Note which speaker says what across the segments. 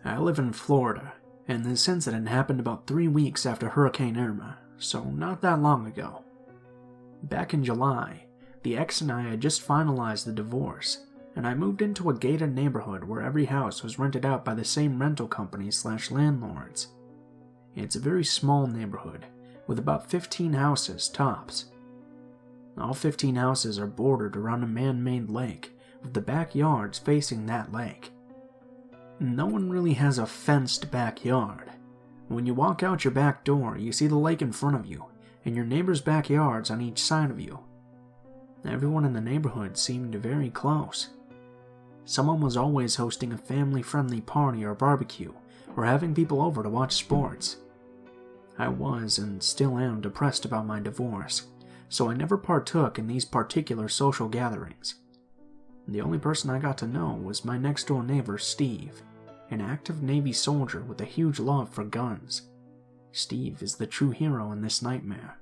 Speaker 1: I live in Florida, and this incident happened about 3 weeks after Hurricane Irma, so not that long ago. Back in July, the ex and I had just finalized the divorce, and I moved into a gated neighborhood where every house was rented out by the same rental company/landlords. It's a very small neighborhood, with about 15 houses tops. All 15 houses are bordered around a man-made lake, with the backyards facing that lake. No one really has a fenced backyard. When you walk out your back door, you see the lake in front of you, and your neighbors' backyards on each side of you. Everyone in the neighborhood seemed very close. Someone was always hosting a family-friendly party or barbecue, or having people over to watch sports. I was, and still am, depressed about my divorce, so I never partook in these particular social gatherings. The only person I got to know was my next-door neighbor, Steve, an active Navy soldier with a huge love for guns. Steve is the true hero in this nightmare.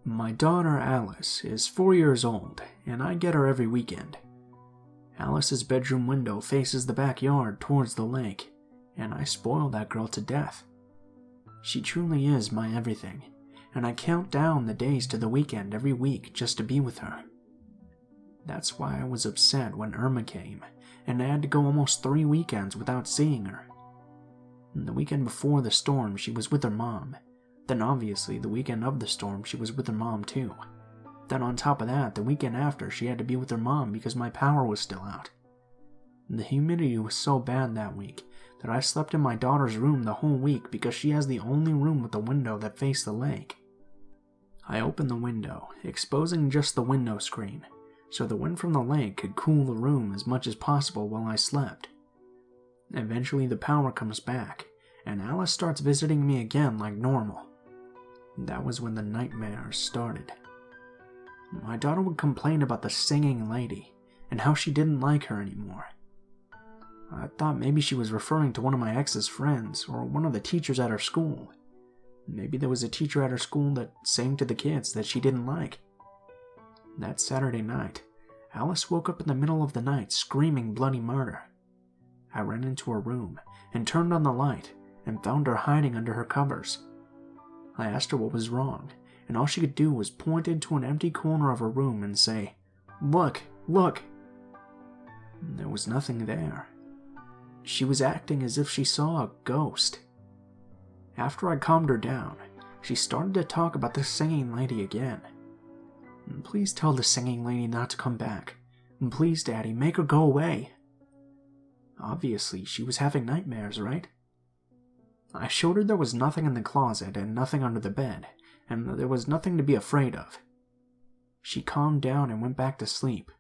Speaker 1: My daughter, Alice, is 4 years old, and I get her every weekend. Alice's bedroom window faces the backyard towards the lake, and I spoil that girl to death. She truly is my everything, and I count down the days to the weekend every week just to be with her. That's why I was upset when Irma came, and I had to go almost 3 weekends without seeing her. The weekend before the storm, she was with her mom. Then obviously, the weekend of the storm, she was with her mom too. Then on top of that, the weekend after, she had to be with her mom because my power was still out. The humidity was so bad that week that I slept in my daughter's room the whole week because she has the only room with a window that faced the lake. I opened the window, exposing just the window screen, so the wind from the lake could cool the room as much as possible while I slept. Eventually the power comes back, and Alice starts visiting me again like normal. That was when the nightmares started. My daughter would complain about the singing lady, and how she didn't like her anymore. I thought maybe she was referring to one of my ex's friends, or one of the teachers at her school. Maybe there was a teacher at her school that sang to the kids that she didn't like. That Saturday night, Alice woke up in the middle of the night screaming bloody murder. I ran into her room and turned on the light and found her hiding under her covers. I asked her what was wrong, and all she could do was point into an empty corner of her room and say, "Look, look!" There was nothing there. She was acting as if she saw a ghost. After I calmed her down, she started to talk about the singing lady again. "Please tell the singing lady not to come back. Please, Daddy, make her go away." Obviously, she was having nightmares, right? I showed her there was nothing in the closet and nothing under the bed, and there was nothing to be afraid of. She calmed down and went back to sleep.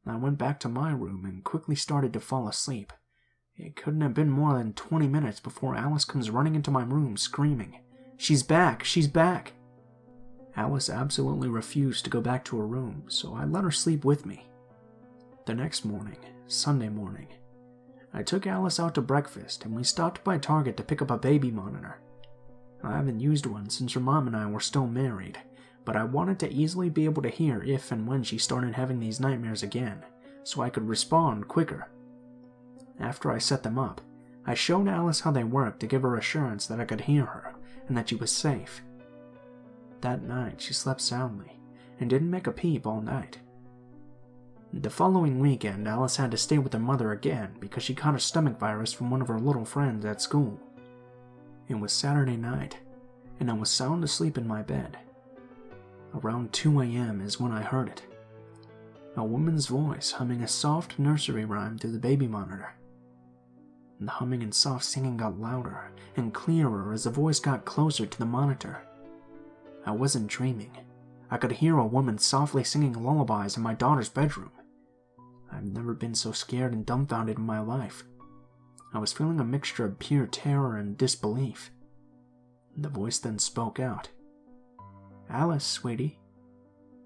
Speaker 1: I went back to my room and quickly started to fall asleep. It couldn't have been more than 20 minutes before Alice comes running into my room screaming, "She's back! She's back!" Alice absolutely refused to go back to her room, so I let her sleep with me. The next morning, Sunday morning, I took Alice out to breakfast and we stopped by Target to pick up a baby monitor. I haven't used one since her mom and I were still married, but I wanted to easily be able to hear if and when she started having these nightmares again, so I could respond quicker. After I set them up, I showed Alice how they worked to give her assurance that I could hear her and that she was safe. That night, she slept soundly and didn't make a peep all night. The following weekend, Alice had to stay with her mother again because she caught a stomach virus from one of her little friends at school. It was Saturday night, and I was sound asleep in my bed. Around 2 a.m. is when I heard it. A woman's voice humming a soft nursery rhyme through the baby monitor. The humming and soft singing got louder and clearer as the voice got closer to the monitor. I wasn't dreaming. I could hear a woman softly singing lullabies in my daughter's bedroom. I've never been so scared and dumbfounded in my life. I was feeling a mixture of pure terror and disbelief. The voice then spoke out. "Alice, sweetie,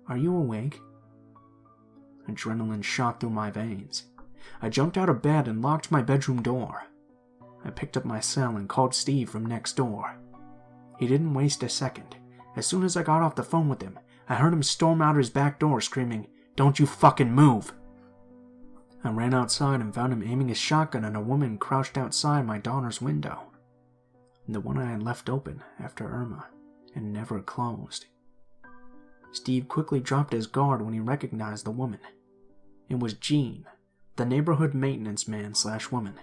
Speaker 1: are you awake?" Adrenaline shot through my veins. I jumped out of bed and locked my bedroom door. I picked up my cell and called Steve from next door. He didn't waste a second. As soon as I got off the phone with him, I heard him storm out his back door screaming, "Don't you fucking move!" I ran outside and found him aiming his shotgun at a woman crouched outside my daughter's window. The one I had left open after Irma and never closed. Steve quickly dropped his guard when he recognized the woman. It was Jean, the neighborhood maintenance man/woman.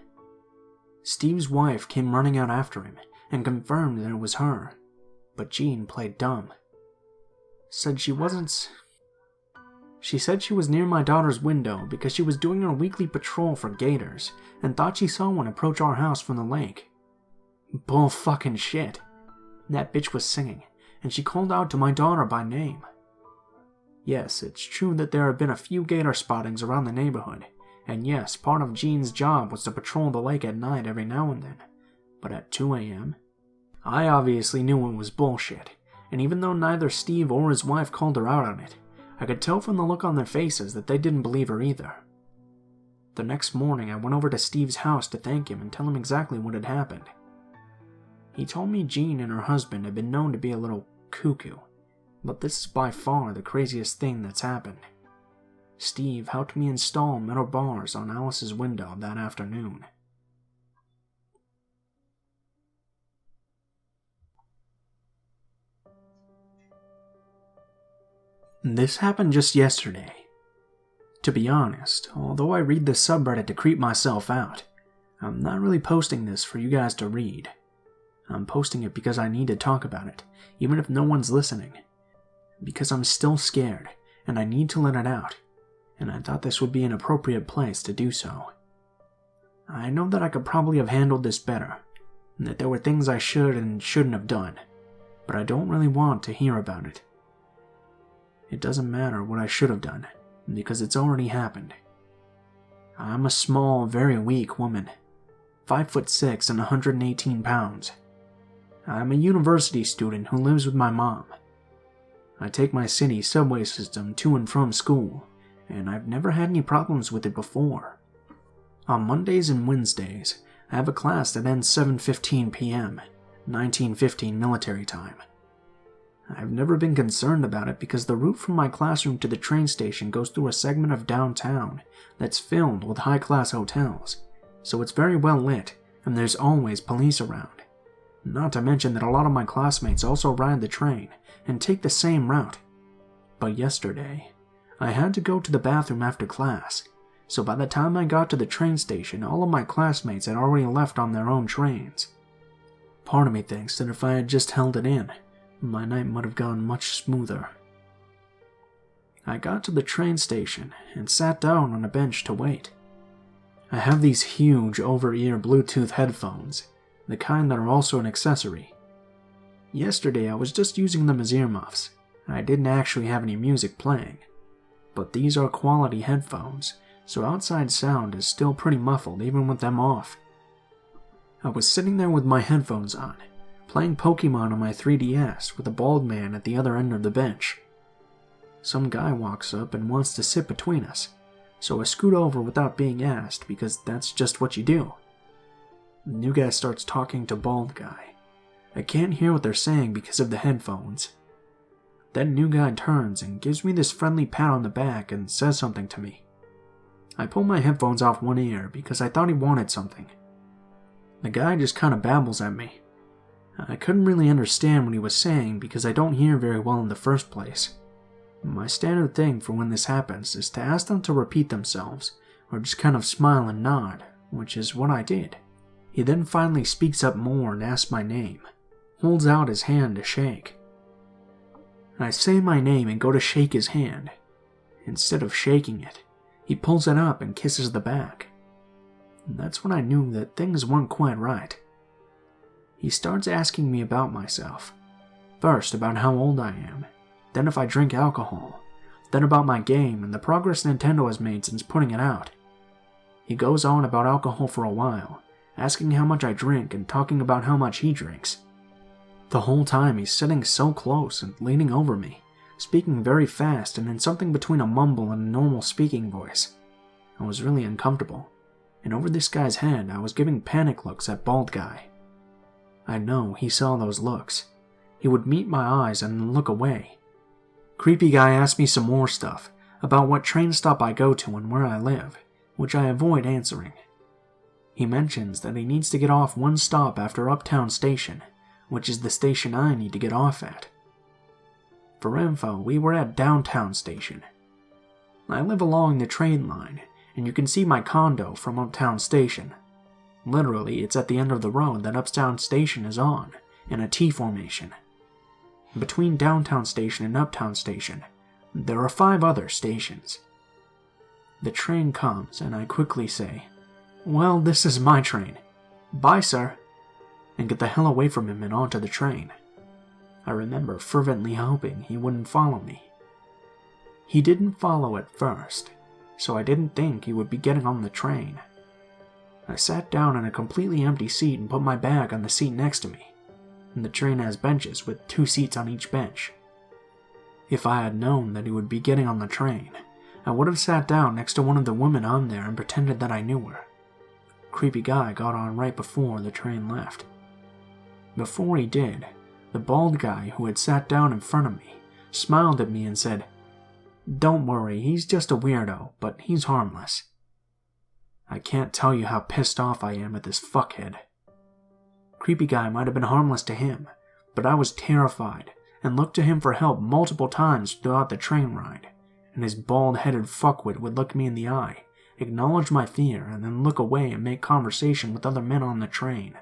Speaker 1: Steve's wife came running out after him and confirmed that it was her, but Jean played dumb. She said she was near my daughter's window because she was doing her weekly patrol for gators and thought she saw one approach our house from the lake. Bull fucking shit. That bitch was singing, and she called out to my daughter by name. Yes, it's true that there have been a few gator spottings around the neighborhood, and yes, part of Jean's job was to patrol the lake at night every now and then, but at 2 a.m.? I obviously knew it was bullshit, and even though neither Steve or his wife called her out on it, I could tell from the look on their faces that they didn't believe her either. The next morning, I went over to Steve's house to thank him and tell him exactly what had happened. He told me Jean and her husband had been known to be a little cuckoo, but this is by far the craziest thing that's happened. Steve helped me install metal bars on Alice's window that afternoon. This happened just yesterday. To be honest, although I read this subreddit to creep myself out, I'm not really posting this for you guys to read. I'm posting it because I need to talk about it, even if no one's listening. Because I'm still scared, and I need to let it out, and I thought this would be an appropriate place to do so. I know that I could probably have handled this better, and that there were things I should and shouldn't have done, but I don't really want to hear about it. It doesn't matter what I should have done, because it's already happened. I'm a small, very weak woman, 5'6" and 118 pounds. I'm a university student who lives with my mom. I take my city subway system to and from school, and I've never had any problems with it before. On Mondays and Wednesdays, I have a class that ends 7:15 p.m., 1915 military time. I've never been concerned about it because the route from my classroom to the train station goes through a segment of downtown that's filled with high-class hotels, so it's very well lit, and there's always police around. Not to mention that a lot of my classmates also ride the train and take the same route. But yesterday, I had to go to the bathroom after class, so by the time I got to the train station, all of my classmates had already left on their own trains. Part of me thinks that if I had just held it in, my night might have gone much smoother. I got to the train station and sat down on a bench to wait. I have these huge over-ear Bluetooth headphones, the kind that are also an accessory. Yesterday I was just using them as earmuffs. I didn't actually have any music playing. But these are quality headphones, so outside sound is still pretty muffled even with them off. I was sitting there with my headphones on, playing Pokemon on my 3DS with a bald man at the other end of the bench. Some guy walks up and wants to sit between us, so I scoot over without being asked because that's just what you do. The new guy starts talking to bald guy. I can't hear what they're saying because of the headphones. Then new guy turns and gives me this friendly pat on the back and says something to me. I pull my headphones off one ear because I thought he wanted something. The guy just kind of babbles at me. I couldn't really understand what he was saying because I don't hear very well in the first place. My standard thing for when this happens is to ask them to repeat themselves or just kind of smile and nod, which is what I did. He then finally speaks up more and asks my name, holds out his hand to shake. I say my name and go to shake his hand. Instead of shaking it, he pulls it up and kisses the back. That's when I knew that things weren't quite right. He starts asking me about myself. First about how old I am, then if I drink alcohol, then about my game and the progress Nintendo has made since putting it out. He goes on about alcohol for a while, asking how much I drink and talking about how much he drinks. The whole time he's sitting so close and leaning over me, speaking very fast and in something between a mumble and a normal speaking voice. I was really uncomfortable, and over this guy's head I was giving panic looks at bald guy. I know he saw those looks. He would meet my eyes and then look away. Creepy guy asked me some more stuff, about what train stop I go to and where I live, which I avoid answering. He mentions that he needs to get off one stop after Uptown Station, which is the station I need to get off at. For info, we were at Downtown Station. I live along the train line, and you can see my condo from Uptown Station. Literally, it's at the end of the road that Uptown Station is on, in a T formation. Between Downtown Station and Uptown Station, there are 5 other stations. The train comes, and I quickly say, "Well, this is my train. Bye, sir," and get the hell away from him and onto the train. I remember fervently hoping he wouldn't follow me. He didn't follow at first, so I didn't think he would be getting on the train. I sat down in a completely empty seat and put my bag on the seat next to me, and the train has benches with 2 seats on each bench. If I had known that he would be getting on the train, I would have sat down next to one of the women on there and pretended that I knew her. Creepy guy got on right before the train left. Before he did, the bald guy who had sat down in front of me smiled at me and said, "Don't worry, he's just a weirdo, but he's harmless." I can't tell you how pissed off I am at this fuckhead. Creepy guy might have been harmless to him, but I was terrified and looked to him for help multiple times throughout the train ride, and his bald-headed fuckwit would look me in the eye, acknowledge my fear, and then look away and make conversation with other men on the train.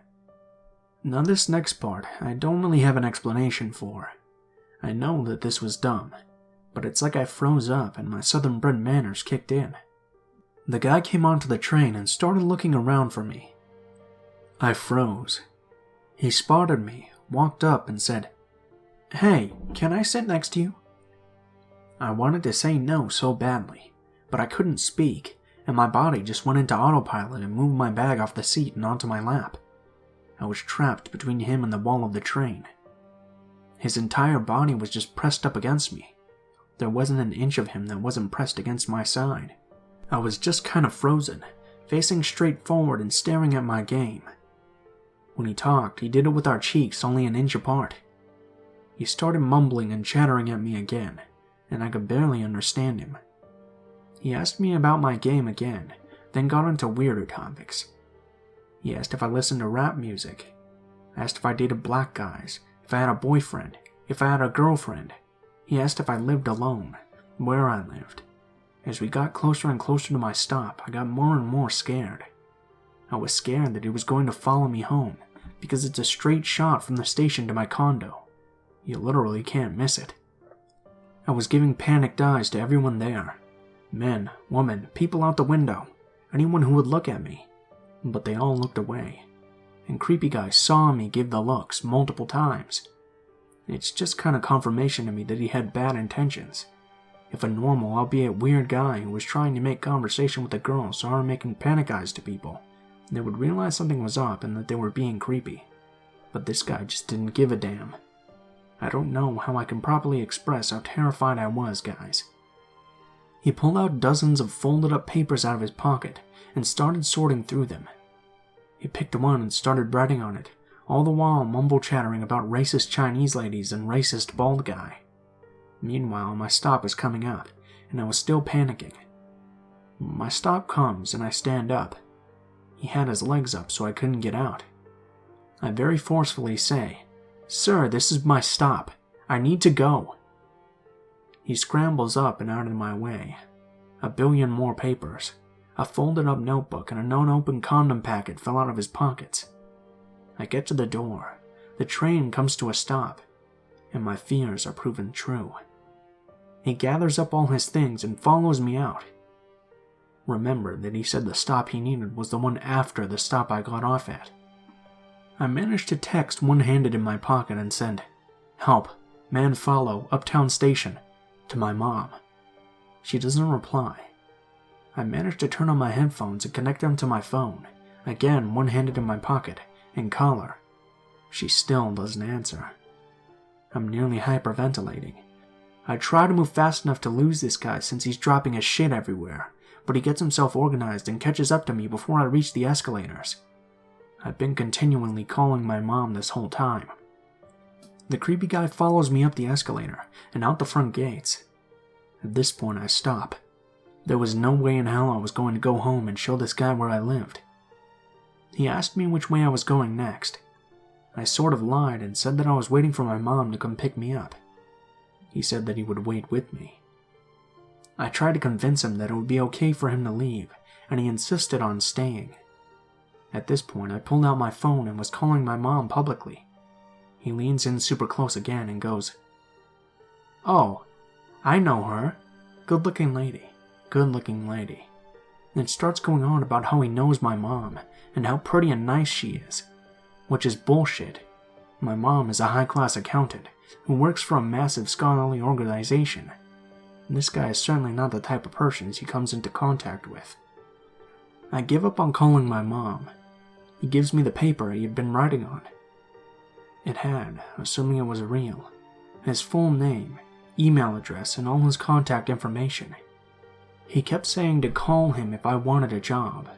Speaker 1: Now this next part, I don't really have an explanation for. I know that this was dumb, but it's like I froze up and my southern-bred manners kicked in. The guy came onto the train and started looking around for me. I froze. He spotted me, walked up, and said, "Hey, can I sit next to you?" I wanted to say no so badly, but I couldn't speak, and my body just went into autopilot and moved my bag off the seat and onto my lap. I was trapped between him and the wall of the train. His entire body was just pressed up against me. There wasn't an inch of him that wasn't pressed against my side. I was just kind of frozen, facing straight forward and staring at my game. When he talked, he did it with our cheeks only an inch apart. He started mumbling and chattering at me again, and I could barely understand him. He asked me about my game again, then got into weirder topics. He asked if I listened to rap music, asked if I dated black guys, if I had a boyfriend, if I had a girlfriend. He asked if I lived alone, where I lived. As we got closer and closer to my stop, I got more and more scared. I was scared that he was going to follow me home, because it's a straight shot from the station to my condo. You literally can't miss it. I was giving panicked eyes to everyone there. Men, women, people out the window, anyone who would look at me. But they all looked away, and creepy guy saw me give the looks multiple times. It's just kind of confirmation to me that he had bad intentions. If a normal, albeit weird guy who was trying to make conversation with a girl saw her making panic eyes to people, they would realize something was up and that they were being creepy. But this guy just didn't give a damn. I don't know how I can properly express how terrified I was, guys. He pulled out dozens of folded up papers out of his pocket and started sorting through them. He picked one and started writing on it, all the while mumble-chattering about racist Chinese ladies and racist bald guy. Meanwhile, my stop was coming up, and I was still panicking. My stop comes, and I stand up. He had his legs up so I couldn't get out. I very forcefully say, "Sir, this is my stop. I need to go." He scrambles up and out of my way. A billion more papers. A folded-up notebook and an unopened condom packet fell out of his pockets. I get to the door. The train comes to a stop, and my fears are proven true. He gathers up all his things and follows me out. Remember that he said the stop he needed was the one after the stop I got off at. I managed to text one-handed in my pocket and send, "Help, man follow, Uptown Station," to my mom. She doesn't reply. I managed to turn on my headphones and connect them to my phone, again one-handed in my pocket, and call her. She still doesn't answer. I'm nearly hyperventilating. I try to move fast enough to lose this guy since he's dropping his shit everywhere, but he gets himself organized and catches up to me before I reach the escalators. I've been continually calling my mom this whole time. The creepy guy follows me up the escalator and out the front gates. At this point I stop. There was no way in hell I was going to go home and show this guy where I lived. He asked me which way I was going next. I sort of lied and said that I was waiting for my mom to come pick me up. He said that he would wait with me. I tried to convince him that it would be okay for him to leave, and he insisted on staying. At this point, I pulled out my phone and was calling my mom publicly. He leans in super close again and goes, "Oh, I know her. Good-looking lady. Good-looking lady." And starts going on about how he knows my mom and how pretty and nice she is, which is bullshit. My mom is a high-class accountant who works for a massive scholarly organization, and this guy is certainly not the type of person he comes into contact with. I give up on calling my mom. He gives me the paper he had been writing on. It had, assuming it was real, his full name, email address, and all his contact information. He kept saying to call him if I wanted a job.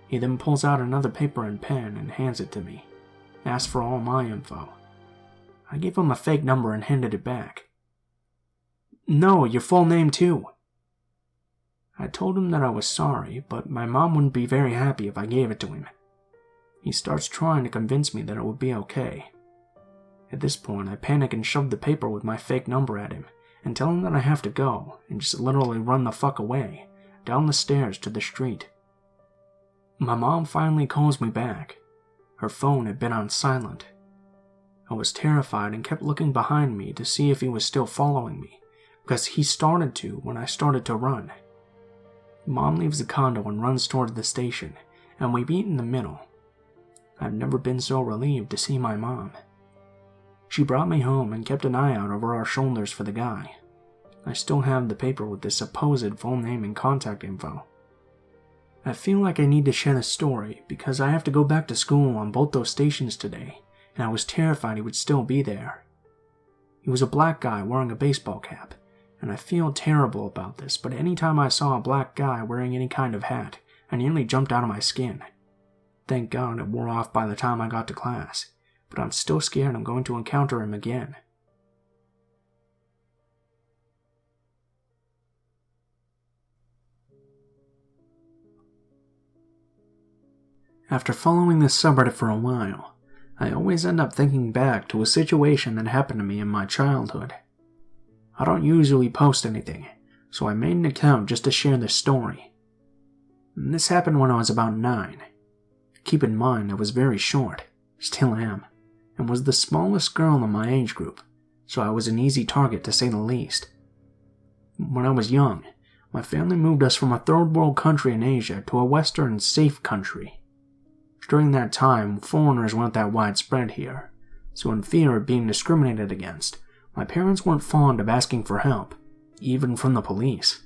Speaker 1: He then pulls out another paper and pen and hands it to me, asks for all my info. I gave him a fake number and handed it back. "No, your full name too." I told him that I was sorry, but my mom wouldn't be very happy if I gave it to him. He starts trying to convince me that it would be okay. At this point, I panic and shove the paper with my fake number at him and tell him that I have to go and just literally run the fuck away, down the stairs to the street. My mom finally calls me back. Her phone had been on silent. I was terrified and kept looking behind me to see if he was still following me, because he started to when I started to run. Mom leaves the condo and runs towards the station, and we meet in the middle. I've never been so relieved to see my mom. She brought me home and kept an eye out over our shoulders for the guy. I still have the paper with his supposed full name and contact info. I feel like I need to share the story because I have to go back to school on both those stations today, and I was terrified he would still be there. He was a black guy wearing a baseball cap, and I feel terrible about this, but anytime I saw a black guy wearing any kind of hat, I nearly jumped out of my skin. Thank God it wore off by the time I got to class, but I'm still scared I'm going to encounter him again. After following this subreddit for a while, I always end up thinking back to a situation that happened to me in my childhood. I don't usually post anything, so I made an account just to share this story. And this happened when I was about 9. Keep in mind I was very short, still am, and was the smallest girl in my age group, so I was an easy target to say the least. When I was young, my family moved us from a third world country in Asia to a western safe country. During that time, foreigners weren't that widespread here, so in fear of being discriminated against, my parents weren't fond of asking for help, even from the police.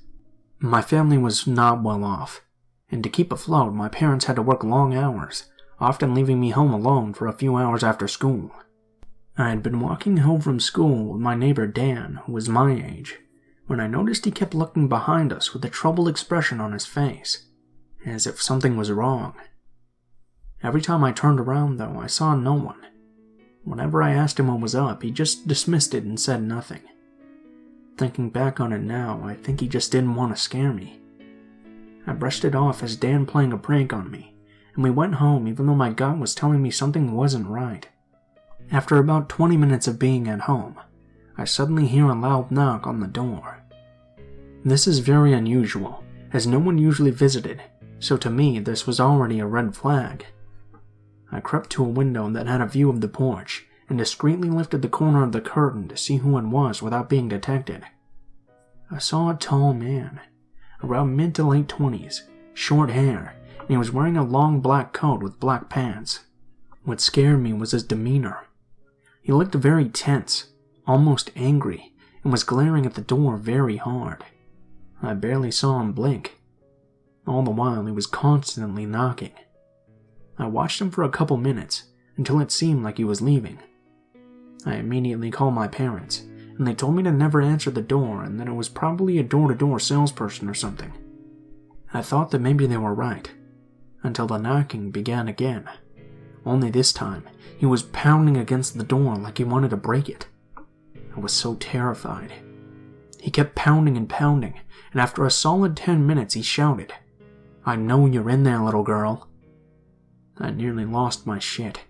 Speaker 1: My family was not well off, and to keep afloat, my parents had to work long hours, often leaving me home alone for a few hours after school. I had been walking home from school with my neighbor Dan, who was my age, when I noticed he kept looking behind us with a troubled expression on his face, as if something was wrong. Every time I turned around, though, I saw no one. Whenever I asked him what was up, he just dismissed it and said nothing. Thinking back on it now, I think he just didn't want to scare me. I brushed it off as Dan playing a prank on me, and we went home even though my gut was telling me something wasn't right. After about 20 minutes of being at home, I suddenly hear a loud knock on the door. This is very unusual, as no one usually visited, so to me this was already a red flag. I crept to a window that had a view of the porch and discreetly lifted the corner of the curtain to see who it was without being detected. I saw a tall man, around mid to late 20s, short hair, and he was wearing a long black coat with black pants. What scared me was his demeanor. He looked very tense, almost angry, and was glaring at the door very hard. I barely saw him blink. All the while he was constantly knocking. I watched him for a couple minutes, until it seemed like he was leaving. I immediately called my parents, and they told me to never answer the door and that it was probably a door-to-door salesperson or something. I thought that maybe they were right, until the knocking began again. Only this time, he was pounding against the door like he wanted to break it. I was so terrified. He kept pounding and pounding, and after a solid 10 minutes he shouted, "I know you're in there, little girl." I nearly lost my shit.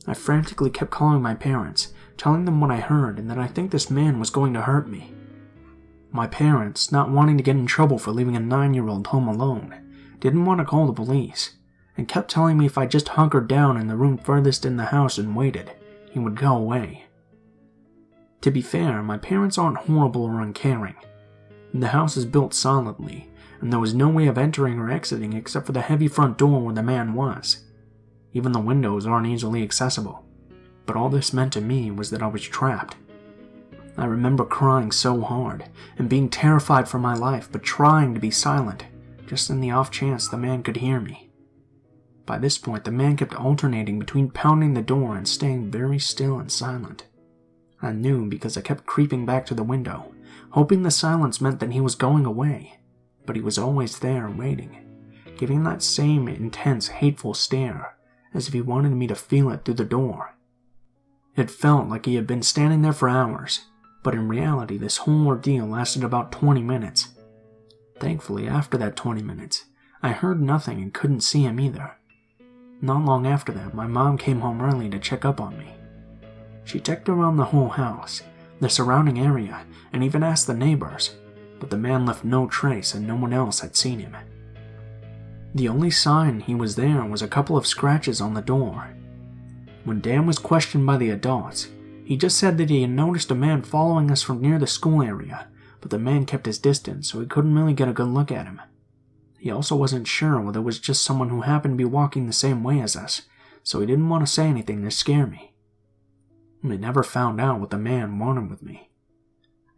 Speaker 1: I frantically kept calling my parents, telling them what I heard and that I think this man was going to hurt me. My parents, not wanting to get in trouble for leaving a 9-year-old home alone, didn't want to call the police, and kept telling me if I just hunkered down in the room furthest in the house and waited, he would go away. To be fair, my parents aren't horrible or uncaring. The house is built solidly, and there was no way of entering or exiting except for the heavy front door where the man was. Even the windows aren't easily accessible, but all this meant to me was that I was trapped. I remember crying so hard, and being terrified for my life, but trying to be silent, just in the off chance the man could hear me. By this point, the man kept alternating between pounding the door and staying very still and silent. I knew because I kept creeping back to the window, hoping the silence meant that he was going away, but he was always there waiting, giving that same intense, hateful stare, as if he wanted me to feel it through the door. It felt like he had been standing there for hours, but in reality this whole ordeal lasted about 20 minutes. Thankfully, after that 20 minutes, I heard nothing and couldn't see him either. Not long after that, my mom came home early to check up on me. She checked around the whole house, the surrounding area, and even asked the neighbors, but the man left no trace and no one else had seen him. The only sign he was there was a couple of scratches on the door. When Dan was questioned by the adults, he just said that he had noticed a man following us from near the school area, but the man kept his distance, so he couldn't really get a good look at him. He also wasn't sure whether it was just someone who happened to be walking the same way as us, so he didn't want to say anything to scare me. We never found out what the man wanted with me.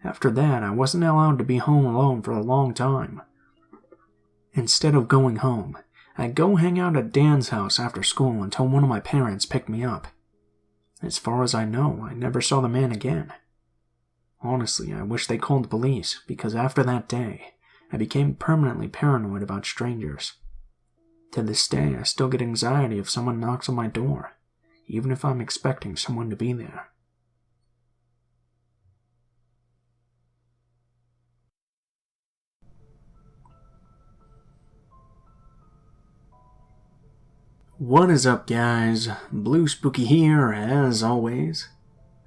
Speaker 1: After that, I wasn't allowed to be home alone for a long time. Instead of going home, I'd go hang out at Dan's house after school until one of my parents picked me up. As far as I know, I never saw the man again. Honestly, I wish they called the police, because after that day, I became permanently paranoid about strangers. To this day, I still get anxiety if someone knocks on my door, even if I'm expecting someone to be there. What is up, guys? Blue Spooky here, as always.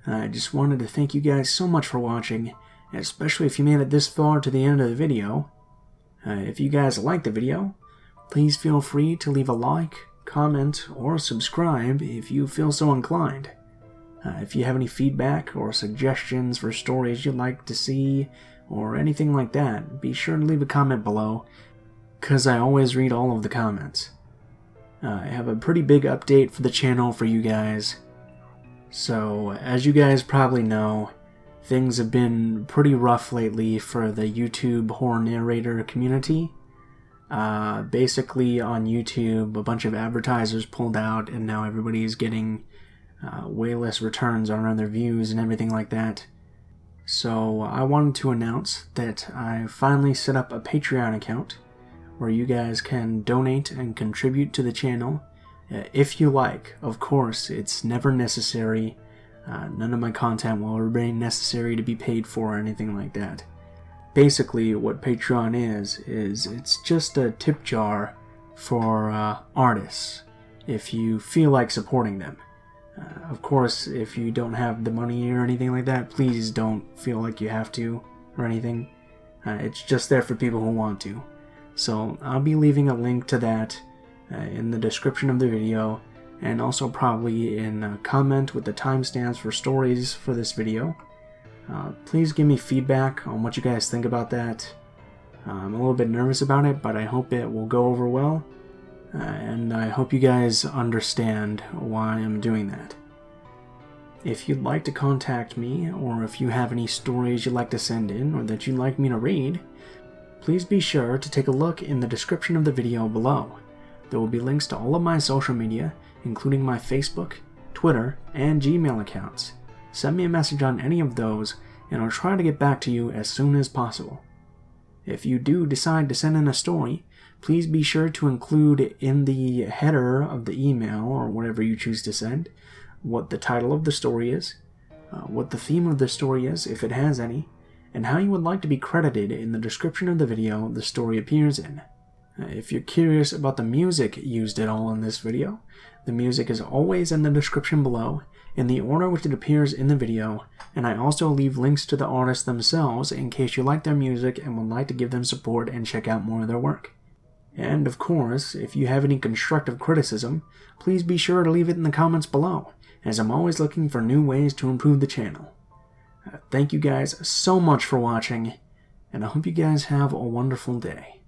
Speaker 1: I just wanted to thank you guys so much for watching, especially if you made it this far to the end of the video. If you guys like the video, please feel free to leave a like, comment, or subscribe if you feel so inclined. If you have any feedback or suggestions for stories you'd like to see, or anything like that, be sure to leave a comment below, because I always read all of the comments. I have a pretty big update for the channel for you guys. So, as you guys probably know, things have been pretty rough lately for the YouTube horror narrator community. Basically, on YouTube, a bunch of advertisers pulled out, and now everybody's getting way less returns on their views and everything like that. So, I wanted to announce that I finally set up a Patreon account where you guys can donate and contribute to the channel if you like. Of course, it's never necessary. None of my content will remain necessary to be paid for or anything like that. Basically, what Patreon is it's just a tip jar for artists, if you feel like supporting them. Of course, if you don't have the money or anything like that, please don't feel like you have to or anything. It's just there for people who want to. So I'll be leaving a link to that in the description of the video, and also probably in a comment with the timestamps for stories for this video. Please give me feedback on what you guys think about that. I'm a little bit nervous about it, but I hope it will go over well, and I hope you guys understand why I'm doing that. If you'd like to contact me, or if you have any stories you'd like to send in or that you'd like me to read, please be sure to take a look in the description of the video below. There will be links to all of my social media, including my Facebook, Twitter, and Gmail accounts. Send me a message on any of those, and I'll try to get back to you as soon as possible. If you do decide to send in a story, please be sure to include in the header of the email, or whatever you choose to send, what the title of the story is, what the theme of the story is, if it has any, and how you would like to be credited in the description of the video the story appears in. If you're curious about the music used at all in this video, the music is always in the description below, in the order which it appears in the video, and I also leave links to the artists themselves in case you like their music and would like to give them support and check out more of their work. And of course, if you have any constructive criticism, please be sure to leave it in the comments below, as I'm always looking for new ways to improve the channel. Thank you guys so much for watching, and I hope you guys have a wonderful day.